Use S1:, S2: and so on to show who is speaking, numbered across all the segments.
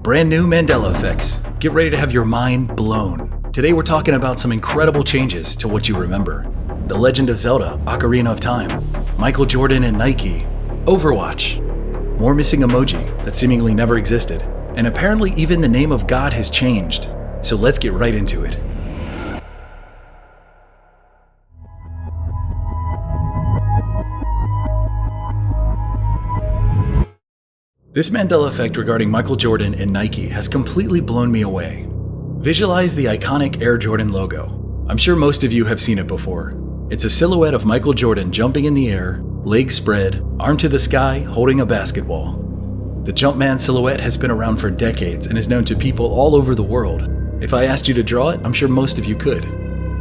S1: Brand new Mandela effects. Get ready to have your mind blown. Today we're talking about some incredible changes to what you remember. The Legend of Zelda, Ocarina of Time, Michael Jordan and Nike, Overwatch, more missing emoji that seemingly never existed, and apparently even the name of God has changed. So let's get right into it. This Mandela effect regarding Michael Jordan and Nike has completely blown me away. Visualize the iconic Air Jordan logo. I'm sure most of you have seen it before. It's a silhouette of Michael Jordan jumping in the air, legs spread, arm to the sky, holding a basketball. The Jumpman silhouette has been around for decades and is known to people all over the world. If I asked you to draw it, I'm sure most of you could.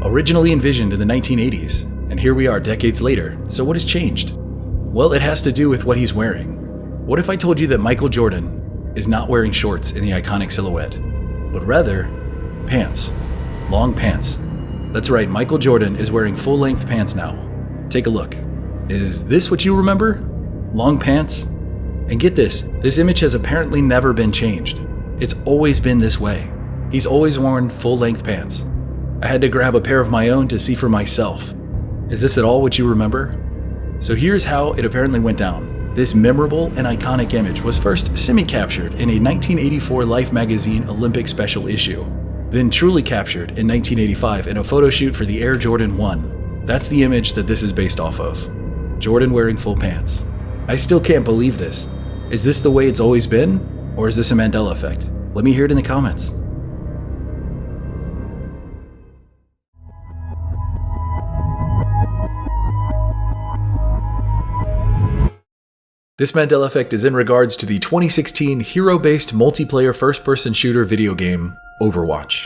S1: Originally envisioned in the 1980s, and here we are decades later, so what has changed? Well, it has to do with what he's wearing. What if I told you that Michael Jordan is not wearing shorts in the iconic silhouette, but rather pants, long pants? That's right, Michael Jordan is wearing full-length pants now. Take a look. Is this what you remember? Long pants? And get this image has apparently never been changed. It's always been this way. He's always worn full-length pants. I had to grab a pair of my own to see for myself. Is this at all what you remember? So here's how it apparently went down. This memorable and iconic image was first semi-captured in a 1984 Life magazine Olympic special issue, then truly captured in 1985 in a photo shoot for the Air Jordan 1. That's the image that this is based off of. Jordan wearing full pants. I still can't believe this. Is this the way it's always been? Or is this a Mandela effect? Let me hear it in the comments. This Mandela effect is in regards to the 2016 hero-based multiplayer first-person shooter video game, Overwatch.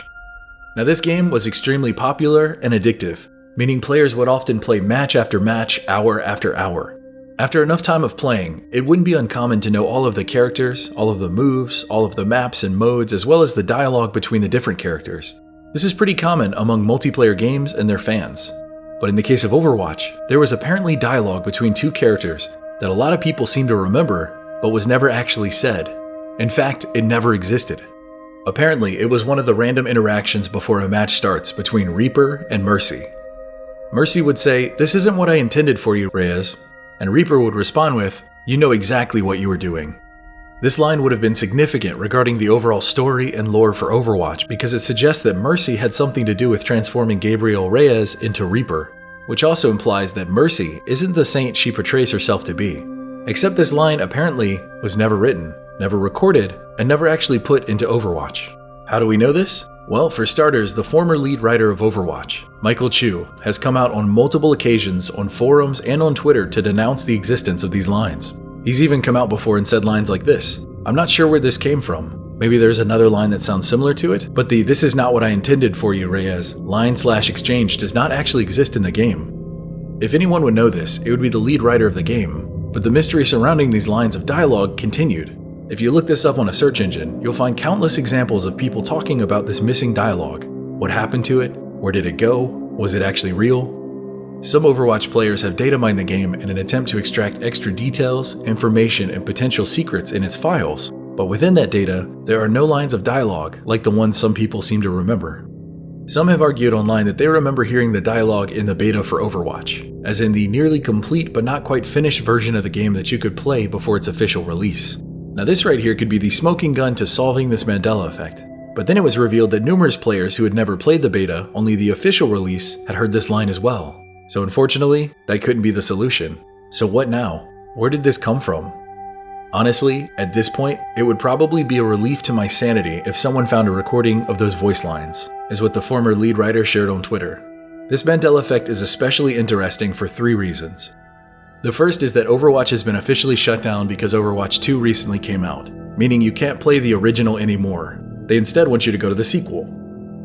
S1: Now this game was extremely popular and addictive, meaning players would often play match after match, hour after hour. After enough time of playing, it wouldn't be uncommon to know all of the characters, all of the moves, all of the maps and modes, as well as the dialogue between the different characters. This is pretty common among multiplayer games and their fans. But in the case of Overwatch, there was apparently dialogue between two characters that a lot of people seem to remember, but was never actually said. In fact, it never existed. Apparently, it was one of the random interactions before a match starts between Reaper and Mercy. Mercy would say, "This isn't what I intended for you, Reyes," and Reaper would respond with, "You know exactly what you were doing." This line would have been significant regarding the overall story and lore for Overwatch because it suggests that Mercy had something to do with transforming Gabriel Reyes into Reaper, which also implies that Mercy isn't the saint she portrays herself to be. Except this line apparently was never written, never recorded, and never actually put into Overwatch. How do we know this? Well, for starters, the former lead writer of Overwatch, Michael Chu, has come out on multiple occasions on forums and on Twitter to denounce the existence of these lines. He's even come out before and said lines like this: "I'm not sure where this came from. Maybe there's another line that sounds similar to it, but the 'this is not what I intended for you, Reyes' line/exchange does not actually exist in the game." If anyone would know this, it would be the lead writer of the game, but the mystery surrounding these lines of dialogue continued. If you look this up on a search engine, you'll find countless examples of people talking about this missing dialogue. What happened to it? Where did it go? Was it actually real? Some Overwatch players have data mined the game in an attempt to extract extra details, information, and potential secrets in its files. But within that data, there are no lines of dialogue like the ones some people seem to remember. Some have argued online that they remember hearing the dialogue in the beta for Overwatch, as in the nearly complete but not quite finished version of the game that you could play before its official release. Now this right here could be the smoking gun to solving this Mandela effect. But then it was revealed that numerous players who had never played the beta, only the official release, had heard this line as well. So unfortunately, that couldn't be the solution. So what now? Where did this come from? Honestly, at this point, it would probably be a relief to my sanity if someone found a recording of those voice lines, is what the former lead writer shared on Twitter. This Mandela effect is especially interesting for 3 reasons. The first is that Overwatch has been officially shut down because Overwatch 2 recently came out, meaning you can't play the original anymore. They instead want you to go to the sequel.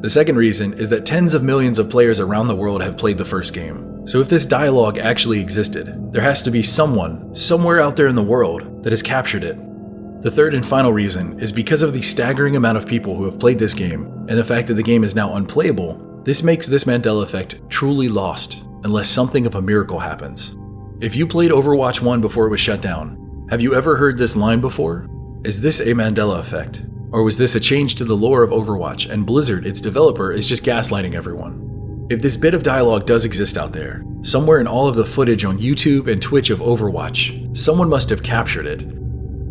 S1: The second reason is that tens of millions of players around the world have played the first game. So if this dialogue actually existed, there has to be someone, somewhere out there in the world, that has captured it. The third and final reason is because of the staggering amount of people who have played this game, and the fact that the game is now unplayable, this makes this Mandela effect truly lost, unless something of a miracle happens. If you played Overwatch 1 before it was shut down, have you ever heard this line before? Is this a Mandela effect? Or was this a change to the lore of Overwatch, and Blizzard, its developer, is just gaslighting everyone? If this bit of dialogue does exist out there, somewhere in all of the footage on YouTube and Twitch of Overwatch, someone must have captured it.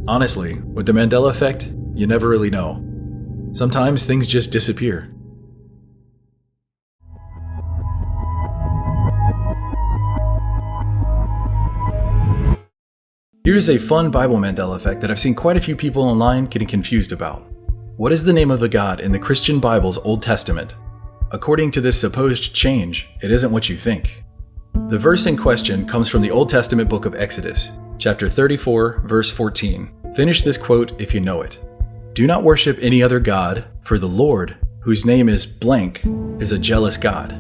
S1: Honestly, with the Mandela effect, you never really know. Sometimes things just disappear. Here's a fun Bible Mandela effect that I've seen quite a few people online getting confused about. What is the name of the God in the Christian Bible's Old Testament? According to this supposed change, it isn't what you think. The verse in question comes from the Old Testament book of Exodus, chapter 34, verse 14. Finish this quote if you know it. Do not worship any other God, for the Lord, whose name is blank, is a jealous God.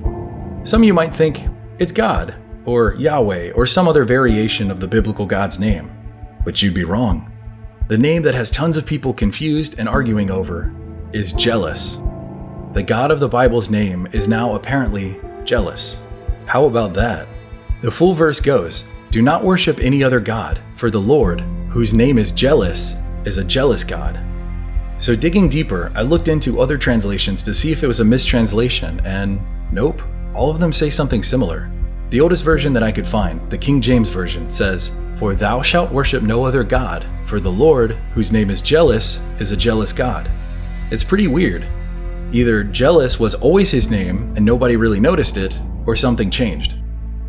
S1: Some of you might think it's God, or Yahweh, or some other variation of the biblical God's name. But you'd be wrong. The name that has tons of people confused and arguing over is jealous. The God of the Bible's name is now apparently jealous. How about that? The full verse goes, do not worship any other God, for the Lord, whose name is jealous, is a jealous God. So digging deeper, I looked into other translations to see if it was a mistranslation, and nope, all of them say something similar. The oldest version that I could find, the King James Version, says, for thou shalt worship no other God, for the Lord, whose name is jealous, is a jealous God. It's pretty weird. Either jealous was always his name and nobody really noticed it, or something changed.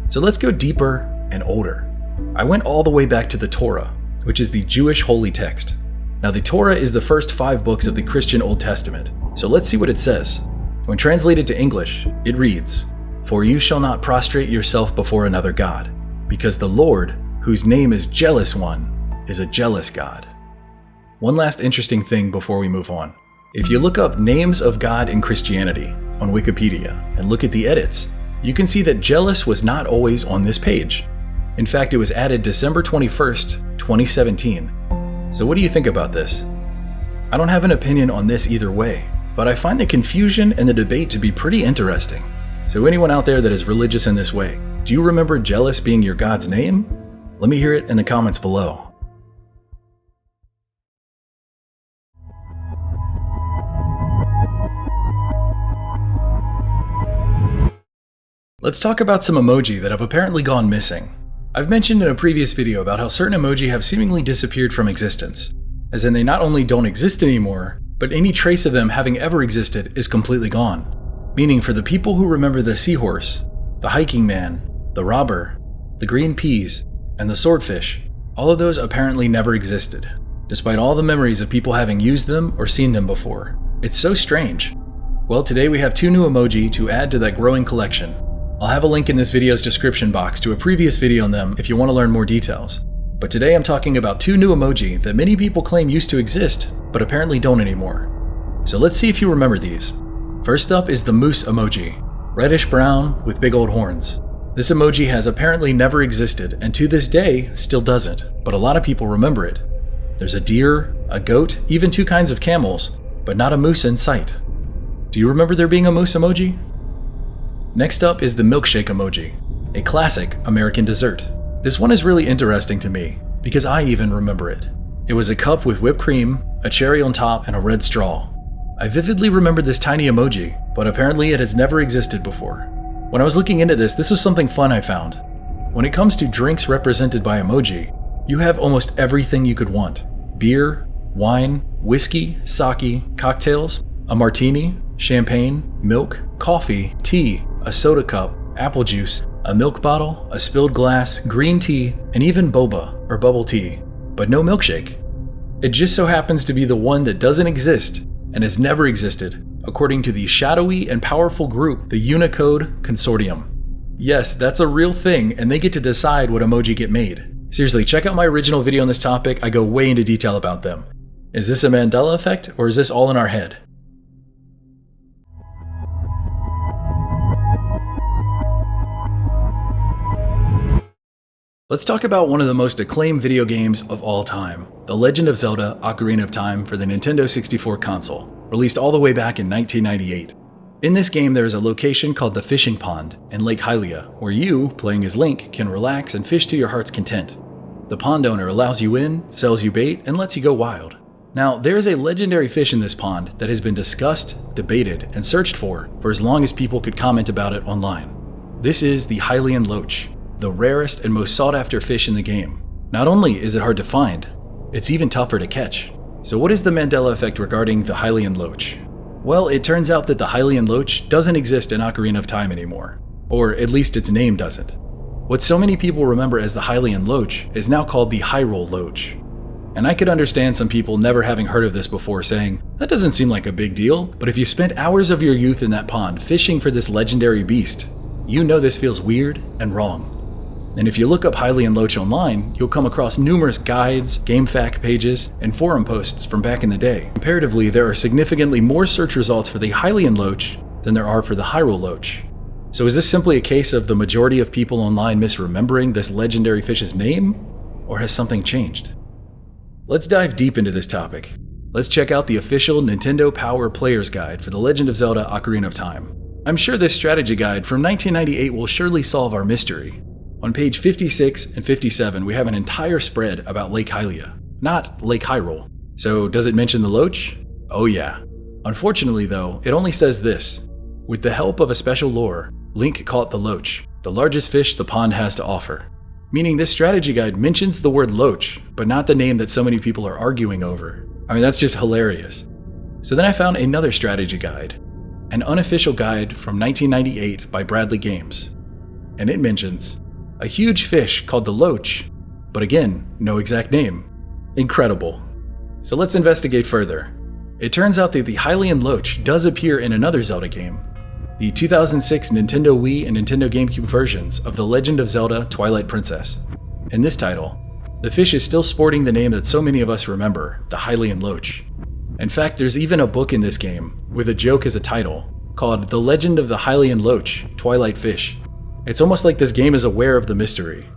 S1: So let's go deeper and older. I went all the way back to the Torah, which is the Jewish holy text. Now the Torah is the first 5 books of the Christian Old Testament, so let's see what it says. When translated to English, it reads, for you shall not prostrate yourself before another God, because the Lord, whose name is Jealous One, is a jealous God. One last interesting thing before we move on. If you look up names of God in Christianity on Wikipedia and look at the edits, you can see that jealous was not always on this page. In fact, it was added December 21st, 2017. So what do you think about this? I don't have an opinion on this either way, but I find the confusion and the debate to be pretty interesting. So anyone out there that is religious in this way, do you remember jealous being your God's name? Let me hear it in the comments below. Let's talk about some emoji that have apparently gone missing. I've mentioned in a previous video about how certain emoji have seemingly disappeared from existence, as in they not only don't exist anymore, but any trace of them having ever existed is completely gone. Meaning for the people who remember the seahorse, the hiking man, the robber, the green peas, and the swordfish, all of those apparently never existed, despite all the memories of people having used them or seen them before. It's so strange. Well, today we have 2 new emoji to add to that growing collection. I'll have a link in this video's description box to a previous video on them if you want to learn more details. But today I'm talking about 2 new emoji that many people claim used to exist, but apparently don't anymore. So let's see if you remember these. First up is the moose emoji, reddish brown with big old horns. This emoji has apparently never existed and to this day still doesn't, but a lot of people remember it. There's a deer, a goat, even 2 kinds of camels, but not a moose in sight. Do you remember there being a moose emoji? Next up is the milkshake emoji, a classic American dessert. This one is really interesting to me because I even remember it. It was a cup with whipped cream, a cherry on top, and a red straw. I vividly remember this tiny emoji, but apparently it has never existed before. When I was looking into this, this was something fun I found. When it comes to drinks represented by emoji, you have almost everything you could want. Beer, wine, whiskey, sake, cocktails, a martini, champagne, milk, coffee, tea, a soda cup, apple juice, a milk bottle, a spilled glass, green tea, and even boba, or bubble tea, but no milkshake. It just so happens to be the one that doesn't exist and has never existed, according to the shadowy and powerful group, the Unicode Consortium. Yes, that's a real thing, and they get to decide what emoji get made. Seriously, check out my original video on this topic, I go way into detail about them. Is this a Mandela effect, or is this all in our head? Let's talk about one of the most acclaimed video games of all time, The Legend of Zelda: Ocarina of Time for the Nintendo 64 console, released all the way back in 1998. In this game, there is a location called the Fishing Pond in Lake Hylia, where you, playing as Link, can relax and fish to your heart's content. The pond owner allows you in, sells you bait, and lets you go wild. Now, there is a legendary fish in this pond that has been discussed, debated, and searched for as long as people could comment about it online. This is the Hyrule Loach, the rarest and most sought-after fish in the game. Not only is it hard to find, it's even tougher to catch. So what is the Mandela effect regarding the Hyrule Loach? Well, it turns out that the Hyrule Loach doesn't exist in Ocarina of Time anymore. Or at least its name doesn't. What so many people remember as the Hyrule Loach is now called the Hyrule Loach. And I could understand some people never having heard of this before saying, that doesn't seem like a big deal, but if you spent hours of your youth in that pond fishing for this legendary beast, you know this feels weird and wrong. And if you look up Hyrule Loach online, you'll come across numerous guides, GameFAQ pages, and forum posts from back in the day. Comparatively, there are significantly more search results for the Hyrule Loach than there are for the Hyrule Loach. So is this simply a case of the majority of people online misremembering this legendary fish's name? Or has something changed? Let's dive deep into this topic. Let's check out the official Nintendo Power Player's Guide for The Legend of Zelda Ocarina of Time. I'm sure this strategy guide from 1998 will surely solve our mystery. On page 56 and 57, we have an entire spread about Lake Hylia, not Lake Hyrule. So does it mention the Loach? Oh yeah. Unfortunately though, it only says this: with the help of a special lure, Link caught the Loach, the largest fish the pond has to offer. Meaning this strategy guide mentions the word Loach, but not the name that so many people are arguing over. I mean, that's just hilarious. So then I found another strategy guide, an unofficial guide from 1998 by Bradley Games. And it mentions a huge fish called the Loach, but again, no exact name. Incredible. So let's investigate further. It turns out that the Hyrule Loach does appear in another Zelda game, the 2006 Nintendo Wii and Nintendo GameCube versions of The Legend of Zelda Twilight Princess. In this title, the fish is still sporting the name that so many of us remember, the Hyrule Loach. In fact, there's even a book in this game, with a joke as a title, called The Legend of the Hyrule Loach Twilight Fish. It's almost like this game is aware of the mystery.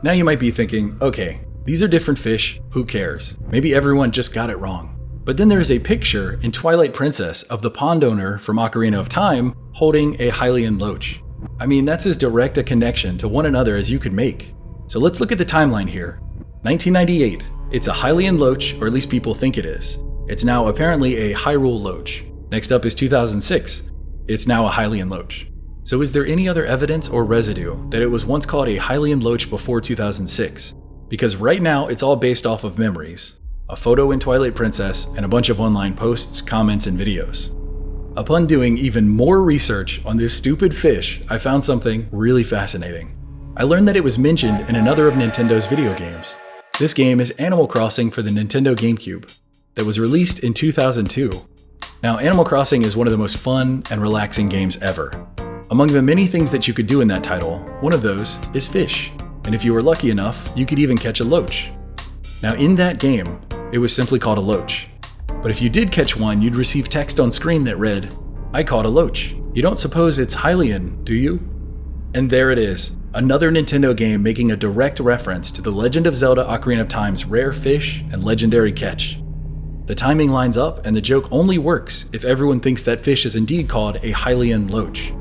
S1: Now you might be thinking, okay, these are different fish, who cares? Maybe everyone just got it wrong. But then there is a picture in Twilight Princess of the pond owner from Ocarina of Time holding a Hyrule Loach. I mean, that's as direct a connection to one another as you could make. So let's look at the timeline here. 1998, it's a Hyrule Loach, or at least people think it is. It's now apparently a Hyrule Loach. Next up is 2006. It's now a Hyrule Loach. So is there any other evidence or residue that it was once called a Hyrule Loach before 2006? Because right now it's all based off of memories, a photo in Twilight Princess, and a bunch of online posts, comments, and videos. Upon doing even more research on this stupid fish, I found something really fascinating. I learned that it was mentioned in another of Nintendo's video games. This game is Animal Crossing for the Nintendo GameCube, that was released in 2002. Now, Animal Crossing is one of the most fun and relaxing games ever. Among the many things that you could do in that title, one of those is fish. And if you were lucky enough, you could even catch a Loach. Now in that game, it was simply called a Loach. But if you did catch one, you'd receive text on screen that read, "I caught a Loach. You don't suppose it's Hylian, do you?" And there it is, another Nintendo game making a direct reference to The Legend of Zelda Ocarina of Time's rare fish and legendary catch. The timing lines up, and the joke only works if everyone thinks that fish is indeed called a Hyrule Loach.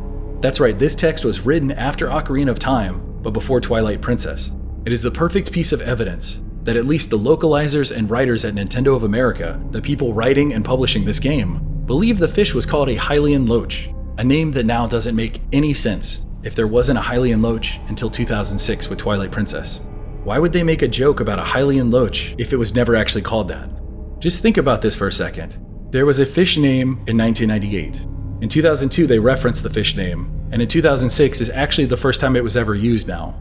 S1: That's right, this text was written after Ocarina of Time, but before Twilight Princess. It is the perfect piece of evidence that at least the localizers and writers at Nintendo of America, the people writing and publishing this game, believe the fish was called a Hyrule Loach, a name that now doesn't make any sense if there wasn't a Hyrule Loach until 2006 with Twilight Princess. Why would they make a joke about a Hyrule Loach if it was never actually called that? Just think about this for a second. There was a fish name in 1998. In 2002, they referenced the fish name, and in 2006 is actually the first time it was ever used now.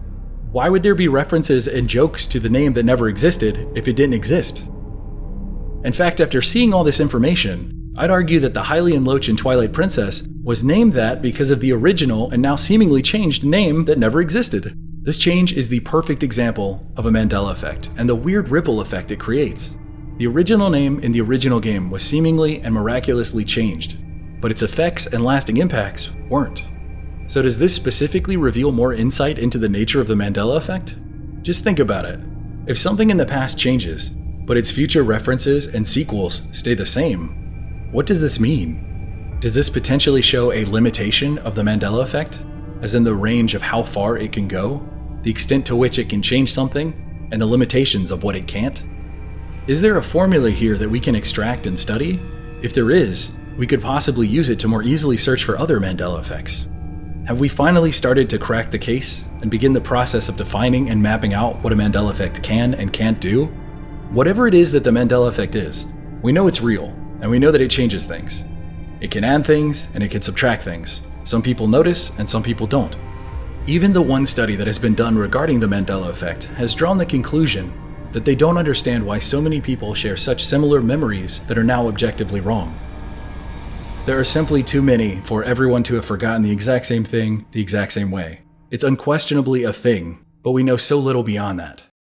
S1: Why would there be references and jokes to the name that never existed if it didn't exist? In fact, after seeing all this information, I'd argue that the Hyrule Loach in Twilight Princess was named that because of the original and now seemingly changed name that never existed. This change is the perfect example of a Mandela effect and the weird ripple effect it creates. The original name in the original game was seemingly and miraculously changed, but its effects and lasting impacts weren't. So does this specifically reveal more insight into the nature of the Mandela effect? Just think about it. If something in the past changes, but its future references and sequels stay the same, what does this mean? Does this potentially show a limitation of the Mandela effect, as in the range of how far it can go, the extent to which it can change something, and the limitations of what it can't? Is there a formula here that we can extract and study? If there is, we could possibly use it to more easily search for other Mandela effects. Have we finally started to crack the case and begin the process of defining and mapping out what a Mandela effect can and can't do? Whatever it is that the Mandela effect is, we know it's real, and we know that it changes things. It can add things, and it can subtract things. Some people notice, and some people don't. Even the one study that has been done regarding the Mandela effect has drawn the conclusion that they don't understand why so many people share such similar memories that are now objectively wrong. There are simply too many for everyone to have forgotten the exact same thing the exact same way. It's unquestionably a thing, but we know so little beyond that.